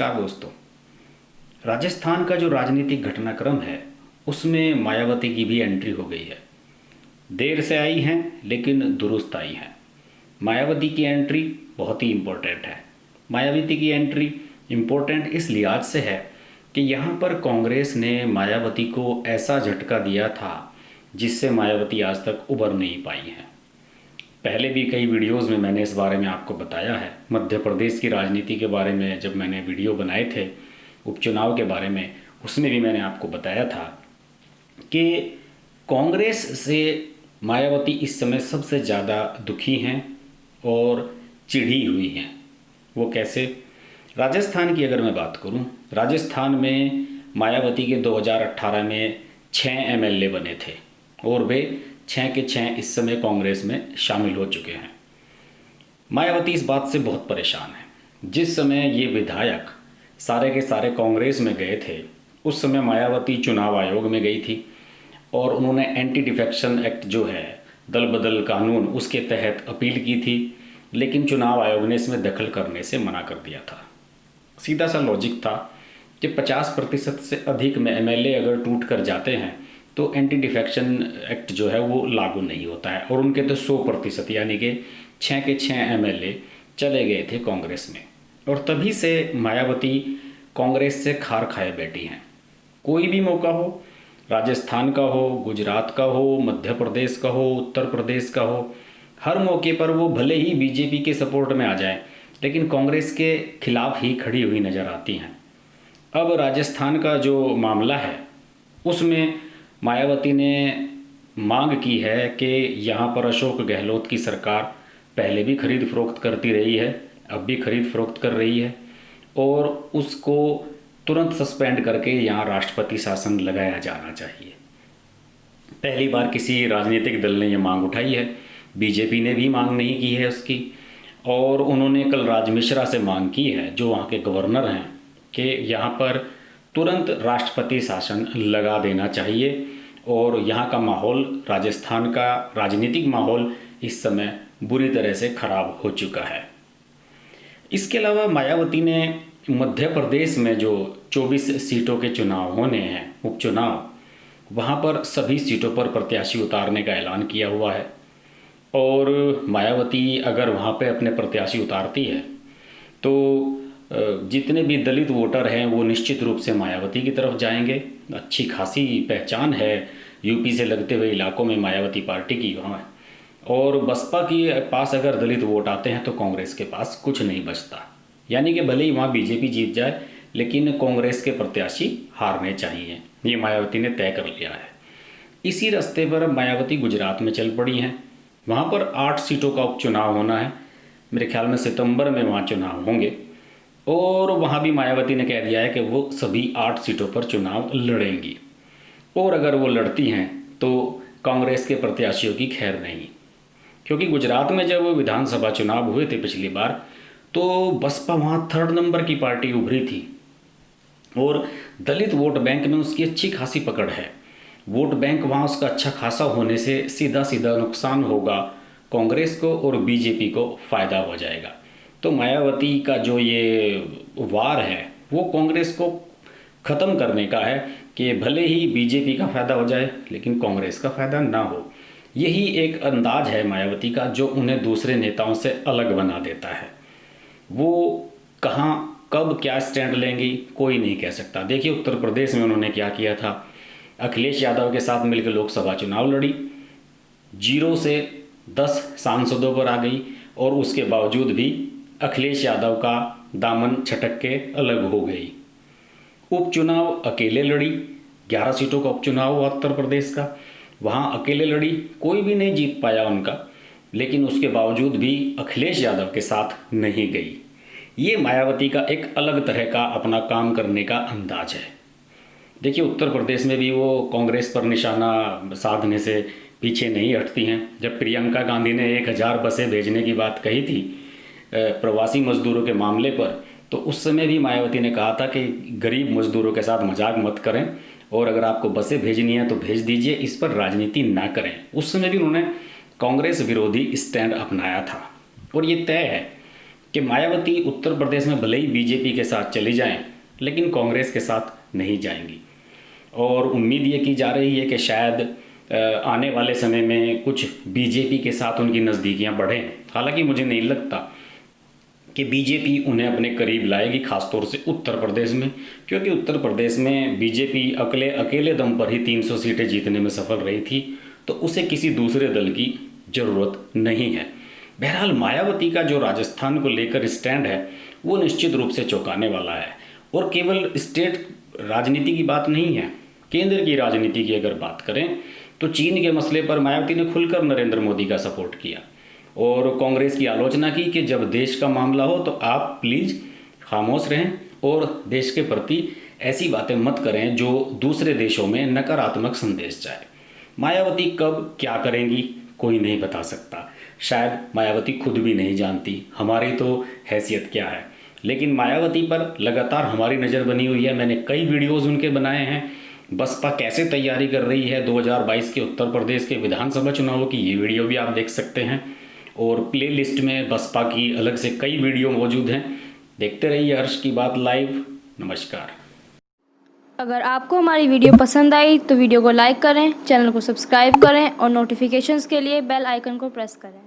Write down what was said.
नमस्कार दोस्तों। राजस्थान का जो राजनीतिक घटनाक्रम है उसमें मायावती की भी एंट्री हो गई है। देर से आई हैं लेकिन दुरुस्त आई हैं। मायावती की एंट्री बहुत ही इम्पोर्टेंट है। मायावती की एंट्री इम्पोर्टेंट इस लिहाज से है कि यहाँ पर कांग्रेस ने मायावती को ऐसा झटका दिया था जिससे मायावती आज तक उबर नहीं पाई है। पहले भी कई वीडियोस में मैंने इस बारे में आपको बताया है। मध्य प्रदेश की राजनीति के बारे में जब मैंने वीडियो बनाए थे उपचुनाव के बारे में, उसमें भी मैंने आपको बताया था कि कांग्रेस से मायावती इस समय सबसे ज़्यादा दुखी हैं और चिढ़ी हुई हैं। वो कैसे? राजस्थान की अगर मैं बात करूं, राजस्थान में मायावती के 2018 में 6 एमएलए बने थे और वे 6 के 6 इस समय कांग्रेस में शामिल हो चुके हैं। मायावती इस बात से बहुत परेशान है। जिस समय ये विधायक सारे के सारे कांग्रेस में गए थे उस समय मायावती चुनाव आयोग में गई थी और उन्होंने एंटी डिफेक्शन एक्ट जो है दल बदल कानून उसके तहत अपील की थी, लेकिन चुनाव आयोग ने इसमें दखल करने से मना कर दिया था। सीधा सा लॉजिक था कि 50% से अधिक में एमएलए अगर टूट कर जाते हैं तो एंटी डिफेक्शन एक्ट जो है वो लागू नहीं होता है, और उनके तो 100% यानी कि 6 के 6 एमएलए चले गए थे कांग्रेस में। और तभी से मायावती कांग्रेस से खार खाए बैठी हैं। कोई भी मौका हो, राजस्थान का हो, गुजरात का हो, मध्य प्रदेश का हो, उत्तर प्रदेश का हो, हर मौके पर वो भले ही बीजेपी के सपोर्ट में आ जाए लेकिन कांग्रेस के खिलाफ ही खड़ी हुई नज़र आती हैं। अब राजस्थान का जो मामला है उसमें मायावती ने मांग की है कि यहाँ पर अशोक गहलोत की सरकार पहले भी खरीद फरोख्त करती रही है, अब भी खरीद फरोख्त कर रही है, और उसको तुरंत सस्पेंड करके यहाँ राष्ट्रपति शासन लगाया जाना चाहिए। पहली बार किसी राजनीतिक दल ने यह मांग उठाई है। बीजेपी ने भी मांग नहीं की है उसकी, और उन्होंने कलराज मिश्रा से मांग की है जो वहाँ के गवर्नर हैं कि यहाँ पर तुरंत राष्ट्रपति शासन लगा देना चाहिए। और यहाँ का माहौल, राजस्थान का राजनीतिक माहौल इस समय बुरी तरह से खराब हो चुका है। इसके अलावा मायावती ने मध्य प्रदेश में जो 24 सीटों के चुनाव होने हैं, उपचुनाव, वहाँ पर सभी सीटों पर प्रत्याशी उतारने का ऐलान किया हुआ है। और मायावती अगर वहाँ पे अपने प्रत्याशी उतारती है तो जितने भी दलित वोटर हैं वो निश्चित रूप से मायावती की तरफ जाएंगे। अच्छी खासी पहचान है यूपी से लगते हुए इलाकों में मायावती पार्टी की वहाँ। और बसपा के पास अगर दलित वोट आते हैं तो कांग्रेस के पास कुछ नहीं बचता, यानी कि भले ही वहाँ बीजेपी जीत जाए लेकिन कांग्रेस के प्रत्याशी हारने चाहिए, ये मायावती ने तय कर लिया है। इसी रास्ते पर मायावती गुजरात में चल पड़ी हैं। वहाँ पर 8 सीटों का उपचुनाव होना है, मेरे ख्याल में सितंबर में वहाँ चुनाव होंगे, और वहाँ भी मायावती ने कह दिया है कि वो सभी 8 सीटों पर चुनाव लड़ेंगी। और अगर वो लड़ती हैं तो कांग्रेस के प्रत्याशियों की खैर नहीं, क्योंकि गुजरात में जब विधानसभा चुनाव हुए थे पिछली बार तो बसपा वहाँ 3rd नंबर की पार्टी उभरी थी और दलित वोट बैंक में उसकी अच्छी खासी पकड़ है। वोट बैंक वहाँ उसका अच्छा खासा होने से सीधा सीधा नुकसान होगा कांग्रेस को और बीजेपी को फ़ायदा हो जाएगा। तो मायावती का जो ये वार है वो कांग्रेस को ख़त्म करने का है कि भले ही बीजेपी का फ़ायदा हो जाए लेकिन कांग्रेस का फ़ायदा ना हो। यही एक अंदाज है मायावती का जो उन्हें दूसरे नेताओं से अलग बना देता है। वो कहाँ कब क्या स्टैंड लेंगी कोई नहीं कह सकता। देखिए उत्तर प्रदेश में उन्होंने क्या किया था, अखिलेश यादव के साथ मिलकर लोकसभा चुनाव लड़ी, 0 से 10 सांसदों पर आ गई और उसके बावजूद भी अखिलेश यादव का दामन छटक के अलग हो गई। उपचुनाव अकेले लड़ी, 11 सीटों का उपचुनाव हुआ उत्तर प्रदेश का, वहाँ अकेले लड़ी, कोई भी नहीं जीत पाया उनका, लेकिन उसके बावजूद भी अखिलेश यादव के साथ नहीं गई। ये मायावती का एक अलग तरह का अपना काम करने का अंदाज है। देखिए उत्तर प्रदेश में भी वो कांग्रेस पर निशाना साधने से पीछे नहीं हटती हैं। जब प्रियंका गांधी ने 1000 बसें भेजने की बात कही थी प्रवासी मजदूरों के मामले पर, तो उस समय भी मायावती ने कहा था कि गरीब मजदूरों के साथ मजाक मत करें और अगर आपको बसें भेजनी है तो भेज दीजिए, इस पर राजनीति ना करें। उस समय भी उन्होंने कांग्रेस विरोधी स्टैंड अपनाया था और ये तय है कि मायावती उत्तर प्रदेश में भले ही बीजेपी के साथ चली जाएं, लेकिन कांग्रेस के साथ नहीं जाएंगी। और उम्मीद ये की जा रही है कि शायद आने वाले समय में कुछ बीजेपी के साथ उनकी नज़दीकियां बढ़ें। हालांकि मुझे नहीं लगता कि बीजेपी उन्हें अपने करीब लाएगी, खासतौर से उत्तर प्रदेश में, क्योंकि उत्तर प्रदेश में बीजेपी अकेले दम पर ही 300 सीटें जीतने में सफल रही थी, तो उसे किसी दूसरे दल की ज़रूरत नहीं है। बहरहाल मायावती का जो राजस्थान को लेकर स्टैंड है वो निश्चित रूप से चौंकाने वाला है। और केवल स्टेट राजनीति की बात नहीं है, केंद्र की राजनीति की अगर बात करें तो चीन के मसले पर मायावती ने खुलकर नरेंद्र मोदी का सपोर्ट किया और कांग्रेस की आलोचना की कि जब देश का मामला हो तो आप प्लीज़ खामोश रहें और देश के प्रति ऐसी बातें मत करें जो दूसरे देशों में नकारात्मक संदेश जाए। मायावती कब क्या करेंगी कोई नहीं बता सकता, शायद मायावती खुद भी नहीं जानती, हमारी तो हैसियत क्या है। लेकिन मायावती पर लगातार हमारी नज़र बनी हुई है। मैंने कई वीडियोज़ उनके बनाए हैं। बसपा कैसे तैयारी कर रही है 2022 के उत्तर प्रदेश के विधानसभा चुनावों की, ये वीडियो भी आप देख सकते हैं। और प्ले लिस्ट में बसपा की अलग से कई वीडियो मौजूद हैं। देखते रहिए हर्ष की बात लाइव। नमस्कार। अगर आपको हमारी वीडियो पसंद आई तो वीडियो को लाइक करें, चैनल को सब्सक्राइब करें और नोटिफिकेशंस के लिए बेल आइकन को प्रेस करें।